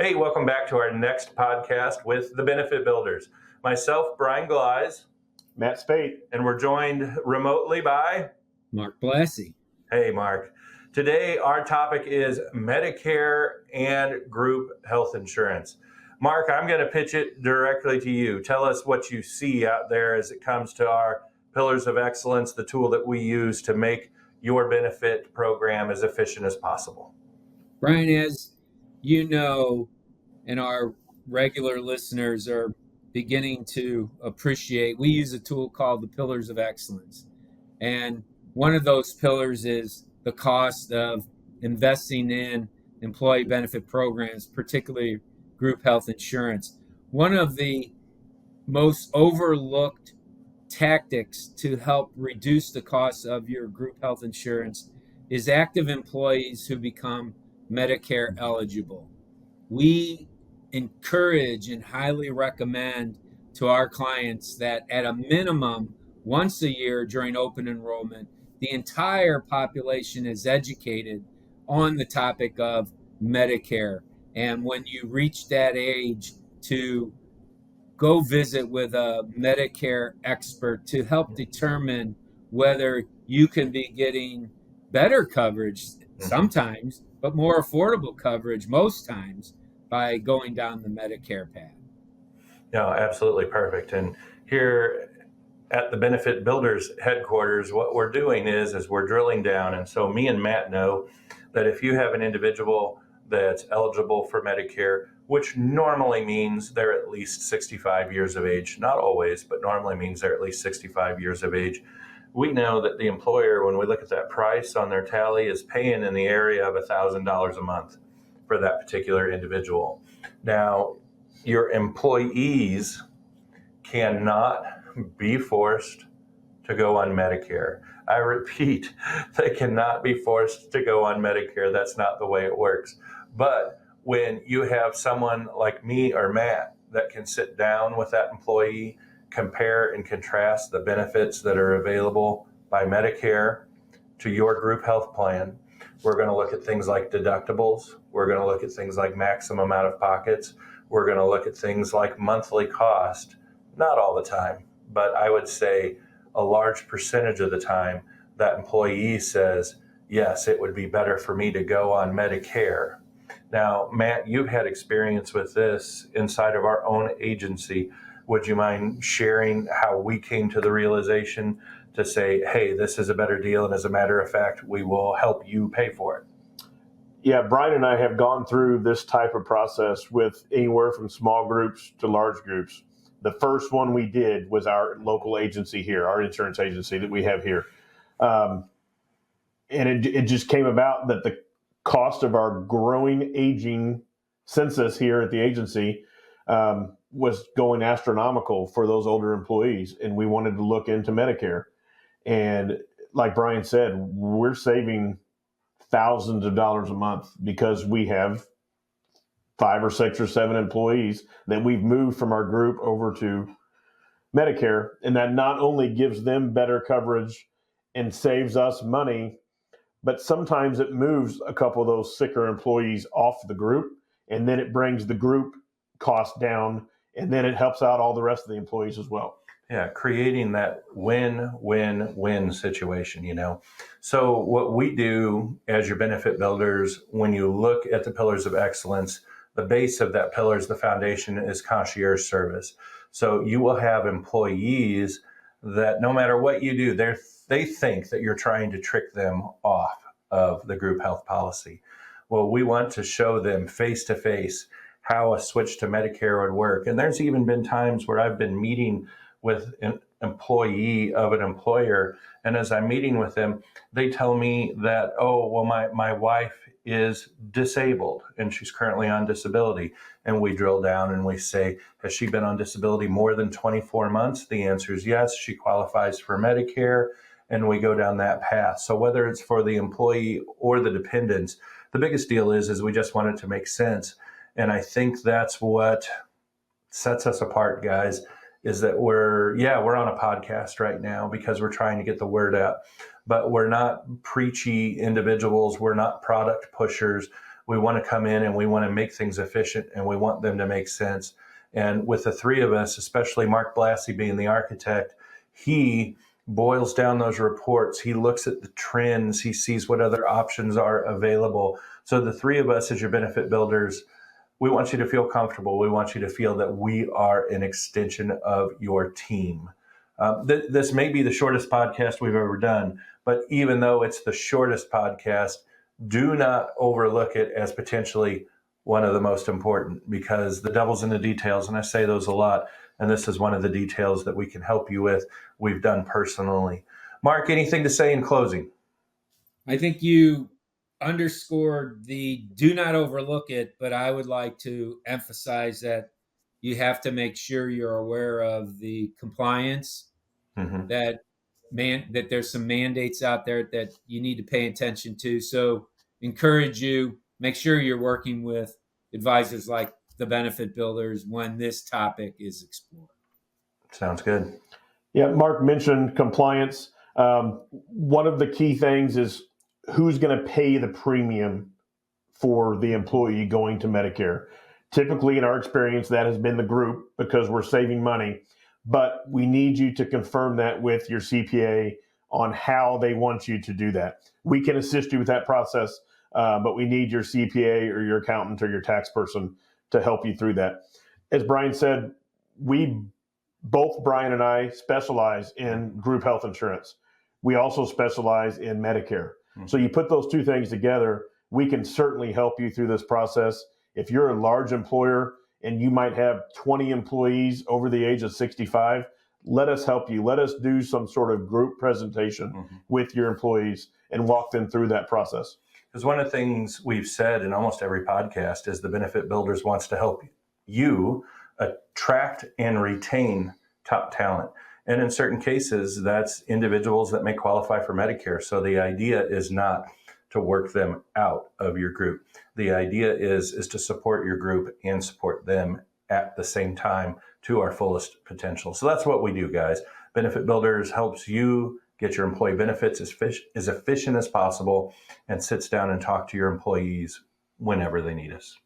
Hey, welcome back to our next podcast with the Benefit Builders. Myself, Brian Gleize. Matt Spate. And we're joined remotely by Mark Blassie. Hey, Mark. Today, our topic is Medicare and group health insurance. Mark, I'm going to pitch it directly to you. Tell us what you see out there as it comes to our Pillars of Excellence, the tool that we use to make your benefit program as efficient as possible. Brian, as you know, and our regular listeners are beginning to appreciate, we use a tool called the Pillars of Excellence. And one of those pillars is the cost of investing in employee benefit programs, particularly group health insurance. One of the most overlooked tactics to help reduce the cost of your group health insurance is active employees who become Medicare eligible. We encourage and highly recommend to our clients that at a minimum, once a year during open enrollment, the entire population is educated on the topic of Medicare. And when you reach that age, to go visit with a Medicare expert to help determine whether you can be getting better coverage sometimes, but more affordable coverage most times by going down the Medicare path. No, absolutely perfect. And here at the Benefit Builders headquarters, what we're doing is we're drilling down. And so me and Matt know that if you have an individual that's eligible for Medicare, which normally means they're at least 65 years of age, not always, but normally means they're at least 65 years of age, we know that the employer, when we look at that price on their tally, is paying in the area of $1,000 a month for that particular individual. Now, your employees cannot be forced to go on Medicare. I repeat, they cannot be forced to go on Medicare. That's not the way it works. But when you have someone like me or Matt that can sit down with that employee, compare and contrast the benefits that are available by Medicare to your group health plan, we're going to look at things like deductibles. We're going to look at things like maximum out of pockets. We're going to look at things like monthly cost. Not all the time, but I would say a large percentage of the time that employee says, yes, it would be better for me to go on Medicare. Now, Matt, you've had experience with this inside of our own agency. Would you mind sharing how we came to the realization to say, hey, this is a better deal, and as a matter of fact, we will help you pay for it? Yeah, Brian and I have gone through this type of process with anywhere from small groups to large groups. The first one we did was our local agency here, our insurance agency that we have here. And it just came about that the cost of our growing, aging census here at the agency was going astronomical for those older employees. And we wanted to look into Medicare. And like Brian said, we're saving thousands of dollars a month because we have 5 or 6 or 7 employees that we've moved from our group over to Medicare. And that not only gives them better coverage and saves us money, but sometimes it moves a couple of those sicker employees off the group, and then it brings the group cost down, and then it helps out all the rest of the employees as well. Yeah, creating that win-win-win situation, you know. So what we do as your benefit builders, when you look at the Pillars of Excellence, the base of that pillar is the foundation is concierge service. So you will have employees that no matter what you do, they think that you're trying to trick them off of the group health policy. Well, we want to show them face to face how a switch to Medicare would work. And there's even been times where I've been meeting with an employee of an employer, and as I'm meeting with them, they tell me that, oh, well, my wife is disabled and she's currently on disability. And we drill down and we say, has she been on disability more than 24 months? The answer is yes, she qualifies for Medicare, and we go down that path. So whether it's for the employee or the dependents, the biggest deal is we just want it to make sense. And I think that's what sets us apart, guys, is that we're on a podcast right now because we're trying to get the word out, but we're not preachy individuals. We're not product pushers. We want to come in and we want to make things efficient, and we want them to make sense. And with the three of us, especially Mark Blassie being the architect, he boils down those reports. He looks at the trends. He sees what other options are available. So the three of us as your benefit builders, we want you to feel comfortable. We want you to feel that we are an extension of your team. This may be the shortest podcast we've ever done, but even though it's the shortest podcast, do not overlook it as potentially one of the most important, because the devil's in the details, and I say those a lot, and this is one of the details that we can help you with, we've done personally. Mark, anything to say in closing? I think you underscored the do not overlook it, but I would like to emphasize that you have to make sure you're aware of the compliance, Mm-hmm. that there's some mandates out there that you need to pay attention to. So encourage you, make sure you're working with advisors like the benefit builders when this topic is explored. Sounds good. Yeah, Mark mentioned compliance. One of the key things is who's going to pay the premium for the employee going to Medicare. Typically, in our experience, that has been the group, because we're saving money. But we need you to confirm that with your CPA on how they want you to do that. We can assist you with that process, but we need your CPA or your accountant or your tax person to help you through that. As Brian said, both Brian and I specialize in group health insurance. We also specialize in Medicare. Mm-hmm. So you put those two things together, we can certainly help you through this process. If you're a large employer and you might have 20 employees over the age of 65, let us help you. Let us do some sort of group presentation with your employees and walk them through that process. Because one of the things we've said in almost every podcast is the Benefit Builders wants to help you attract and retain top talent. And in certain cases, that's individuals that may qualify for Medicare. So the idea is not to work them out of your group. The idea is to support your group and support them at the same time to our fullest potential. So that's what we do, guys. Benefit Builders helps you get your employee benefits as efficient as possible, and sits down and talk to your employees whenever they need us.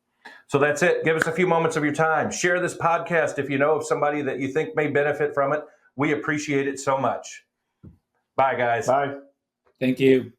So that's it. Give us a few moments of your time. Share this podcast if you know of somebody that you think may benefit from it. We appreciate it so much. Bye, guys. Bye. Thank you.